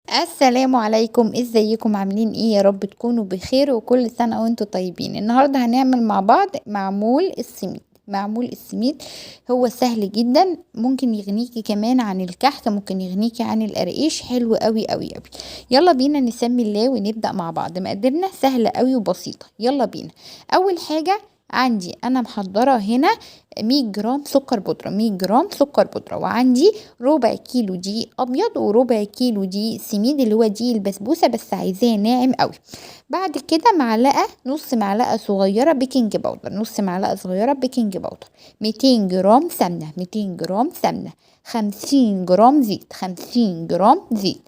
السلام عليكم، ازيكم عاملين ايه؟ يا رب تكونوا بخير وكل سنة وانتم طيبين. النهاردة هنعمل مع بعض معمول السميد. معمول السميد هو سهل جدا، ممكن يغنيكي كمان عن الكحك، ممكن يغنيكي عن القرقيش. حلو قوي قوي قوي. يلا بينا نسمي الله ونبدأ مع بعض. مقاديرنا سهلة قوي وبسيطة، يلا بينا. اول حاجة عندي انا محضرة هنا 100 جرام سكر بودرة، 100 جرام سكر بودرة، وعندي ربع كيلو دقيق ابيض وربع كيلو دقيق سميد اللي هو دقيق البسبوسه بس عايزاه ناعم قوي. بعد كده معلقه، نص معلقه صغيره بيكنج باودر، نص معلقه صغيره بيكنج باودر. 200 جرام سمنه، 200 جرام سمنه. 50 جرام زيت، 50 جرام زيت.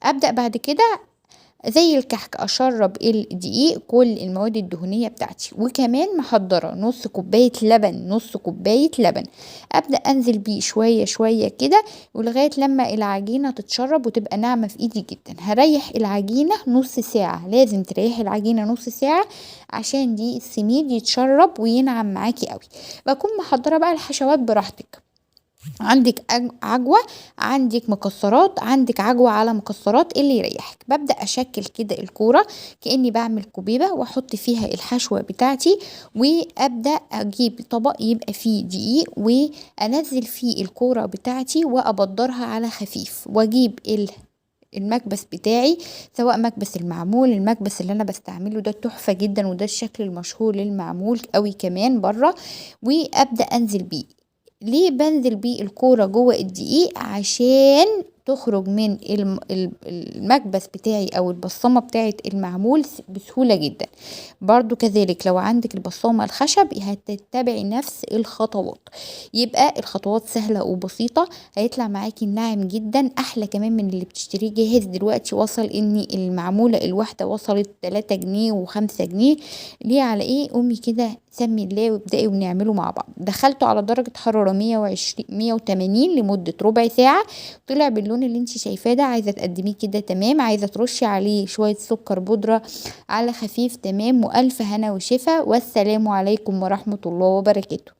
ابدا بعد كده زي الكحك اشرب الدقيق كل المواد الدهنيه بتاعتي، وكمان محضره نص كوبايه لبن، نص كوبايه لبن. ابدا انزل بيه شويه شويه كده ولغايه لما العجينه تتشرب وتبقى ناعمه في ايدي جدا. هريح العجينه نص ساعه، لازم تريحي العجينه نص ساعه عشان دي السميد يتشرب وينعم معاكي قوي. بكون محضره بقى الحشوات براحتك، عندك عجوة، عندك مكسرات، عندك عجوة على مكسرات اللي يريحك. ببدأ أشكل كده الكورة كأني بعمل كوبيبة وأحط فيها الحشوة بتاعتي، وأبدأ أجيب طبق يبقى فيه دقيق وأنزل فيه الكورة بتاعتي وأبدرها على خفيف، وأجيب المكبس بتاعي، سواء مكبس المعمول، المكبس اللي انا بستعمله ده تحفة جدا، وده الشكل المشهور للمعمول قوي كمان بره، وابدأ انزل بيه. ليه بنزل بيه الكورة جوه الدقيق؟ عشان تخرج من المكبس بتاعي او البصمة بتاعت المعمول بسهولة جدا. برضو كذلك لو عندك البصامة الخشب هتتبعي نفس الخطوات. يبقى الخطوات سهلة وبسيطة، هيطلع معاكي ناعم جدا، احلى كمان من اللي بتشتريه جاهز. دلوقتي وصل ان المعمولة الواحدة وصلت 3 جنيه و5 جنيه. ليه؟ على ايه؟ قومي كده سمي الله وابدأي ونعمله مع بعض. دخلته على درجة حرارة 120 180 لمدة ربع ساعة، طلع باللون اللي انت شايفاه ده. عايزة تقدميه كده تمام، عايزة ترشي عليه شوية سكر بودرة على خفيف تمام. والف هنا وشفا، والسلام عليكم ورحمة الله وبركاته.